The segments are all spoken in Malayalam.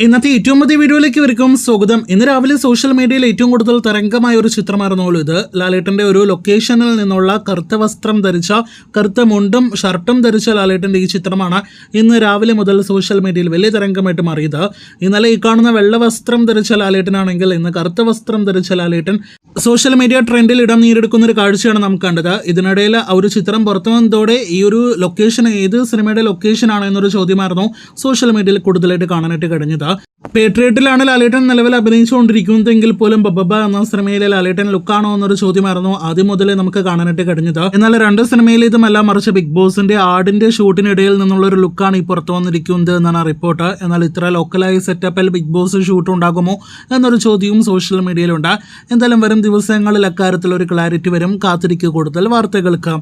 ഇന്നത്തെ ഏറ്റവും പുതിയ വീഡിയോയിലേക്ക് ഇവർക്കും സ്വാഗതം. ഇന്ന് രാവിലെ സോഷ്യൽ മീഡിയയിൽ ഏറ്റവും കൂടുതൽ തരംഗമായ ഒരു ചിത്രമായിരുന്നുള്ളൂ ഇത്. ലാലേട്ടന്റെ ഒരു ലൊക്കേഷനിൽ നിന്നുള്ള കറുത്ത വസ്ത്രം ധരിച്ച, കറുത്ത മുണ്ടും ഷർട്ടും ധരിച്ച ലാലേട്ടന്റെ ഈ ചിത്രമാണ് ഇന്ന് രാവിലെ മുതൽ സോഷ്യൽ മീഡിയയിൽ വലിയ തരംഗമായിട്ട് മാറിയത്. ഇന്നലെ ഈ കാണുന്ന വെള്ള വസ്ത്രം ധരിച്ച ലാലേട്ടനാണെങ്കിൽ ഇന്ന് കറുത്ത വസ്ത്രം ധരിച്ച ലാലേട്ടൻ സോഷ്യൽ മീഡിയ ട്രെൻഡിൽ ഇടം നേടിയെടുക്കുന്ന ഒരു കാഴ്ചയാണ് നമുക്ക് കണ്ടത്. ഇതിനിടയിൽ ആ ഒരു ചിത്രം പുറത്തു വന്നതോടെ ഈ ഒരു ലൊക്കേഷൻ ഏത് സിനിമയുടെ ലൊക്കേഷൻ ആണ് എന്നൊരു ചോദ്യമായിരുന്നു സോഷ്യൽ മീഡിയയിൽ കൂടുതലായിട്ട് കാണാനായിട്ട് കഴിഞ്ഞത്. പേട്രിയറ്റിലാണ് ലാലേട്ടൻ നിലവിൽ അഭിനയിച്ചുകൊണ്ടിരിക്കുന്നതെങ്കിൽ പോലും ബബ്ബ എന്ന സിനിമയിലെ ലാലേട്ടൻ ലുക്കാണോ എന്നൊരു ചോദ്യമായിരുന്നു ആദ്യം മുതലേ നമുക്ക് കാണാനായിട്ട് കഴിഞ്ഞത്. എന്നാൽ രണ്ട് സിനിമയിലേതുമല്ല, മറിച്ച് ബിഗ് ബോസിന്റെ ആടിന്റെ ഷൂട്ടിനിടയിൽ നിന്നുള്ള ഒരു ലുക്കാണ് ഈ പുറത്തു വന്നിരിക്കുന്നത് എന്നാണ് റിപ്പോർട്ട്. എന്നാൽ ഇത്ര ലോക്കലായി സെറ്റപ്പിൽ ബിഗ് ബോസ് ഷൂട്ട് ഉണ്ടാകുമോ എന്നൊരു ചോദ്യവും സോഷ്യൽ മീഡിയയിലുണ്ട്. എന്തായാലും വരും ദിവസങ്ങളിൽ അക്കാര്യത്തിൽ ഒരു ക്ലാരിറ്റി വരും. കാത്തിരിക്കുക കൂടുതൽ വാർത്തകൾക്ക്.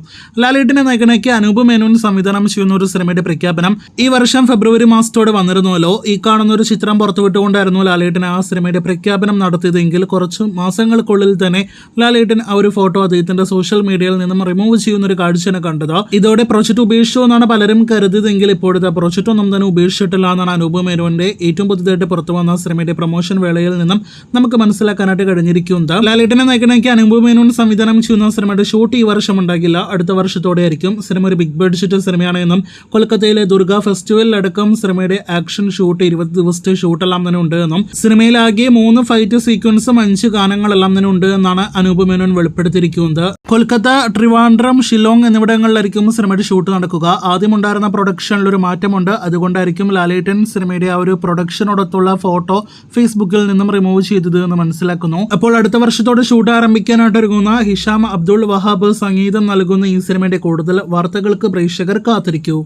ലാലേട്ടനെ നായകനാക്കി അനൂപ് മേനോൻ സംവിധാനം ചെയ്യുന്ന ഒരു സിനിമയുടെ പ്രഖ്യാപനം ഈ വർഷം ഫെബ്രുവരി മാസത്തോടെ വന്നിരുന്നുവല്ലോ. ഈ കാണുന്ന ഒരു ചിത്രം പുറത്തുവിട്ടുകൊണ്ടായിരുന്നു ലാലേട്ടൻ ആ സിനിമയുടെ പ്രഖ്യാപനം നടത്തിയതെങ്കിൽ കുറച്ച് മാസങ്ങൾക്കുള്ളിൽ തന്നെ ലാലേട്ടൻ ആ ഒരു ഫോട്ടോ അദ്ദേഹത്തിന്റെ സോഷ്യൽ മീഡിയയിൽ നിന്നും റിമൂവ് ചെയ്യുന്ന ഒരു കാഴ്ചയാണ് കണ്ടത്. ഇതോടെ പ്രൊജക്ട് ഉപേക്ഷിച്ചു എന്നാണ് പലരും കരുതിയതെങ്കിൽ ഇപ്പോഴത്തെ പ്രൊജക്ട് ഒന്നും തന്നെ ഉപേക്ഷിച്ചിട്ടില്ല എന്നാണ് അനൂപ് മേനോന്റെ ഏറ്റവും പുതിയതായിട്ട് പുറത്തു വന്ന സിനിമയുടെ പ്രൊമോഷൻ വേളയിൽ നിന്നും നമുക്ക് മനസ്സിലാക്കാനായിട്ട് കഴിഞ്ഞിരിക്കുന്നത്. ലാലേട്ടനെ നായകനാക്കി അനൂപ് മേനോൻ സംവിധാനം ചെയ്യുന്ന സിനിമയുടെ ഷൂട്ട് ഈ വർഷം ഉണ്ടാകില്ല, അടുത്ത വർഷത്തോടെ ആയിരിക്കും. സിനിമ ഒരു ബിഗ് ബഡ്ജറ്റ് സിനിമയാണ് എന്നും കൊൽക്കത്തയിലെ ദുർഗ ഫെസ്റ്റിവലിലടക്കം സിനിമയുടെ ആക്ഷൻ ഷൂട്ട് 20 ദിവസത്തെ ഷൂട്ടെല്ലാം തന്നെ ഉണ്ട് എന്നും സിനിമയിലാകെ 3 ഫൈറ്റ് സീക്വൻസും 5 ഗാനങ്ങളെല്ലാം തന്നെ ഉണ്ട് എന്നാണ് അനൂപ് മേനോൻ വെളിപ്പെടുത്തിയിരിക്കുന്നത്. കൊൽക്കത്ത, ട്രിവാൻഡ്രം, ഷിലോങ് എന്നിവിടങ്ങളിലായിരിക്കും സിനിമയുടെ ഷൂട്ട് നടക്കുക. ആദ്യം ഉണ്ടായിരുന്ന പ്രൊഡക്ഷനിൽ ഒരു മാറ്റമുണ്ട്. അതുകൊണ്ടായിരിക്കും ലാലേട്ടൻ സിനിമയുടെ ആ ഒരു പ്രൊഡക്ഷനോടൊത്തുള്ള ഫോട്ടോ ഫേസ്ബുക്കിൽ നിന്നും റിമൂവ് ചെയ്തത് എന്ന് മനസ്സിലാക്കുന്നു. അപ്പോൾ അടുത്ത വർഷത്തോടെ ഷൂട്ട് ആരംഭിക്കാനായിട്ട് ഒരുങ്ങുന്ന ഹിഷാം അബ്ദുൾ വഹാബ് സംഗീതം നൽകുന്ന ഈ സിനിമയുടെ കൂടുതൽ വാർത്തകൾക്ക് പ്രേക്ഷകർ കാത്തിരിക്കൂ.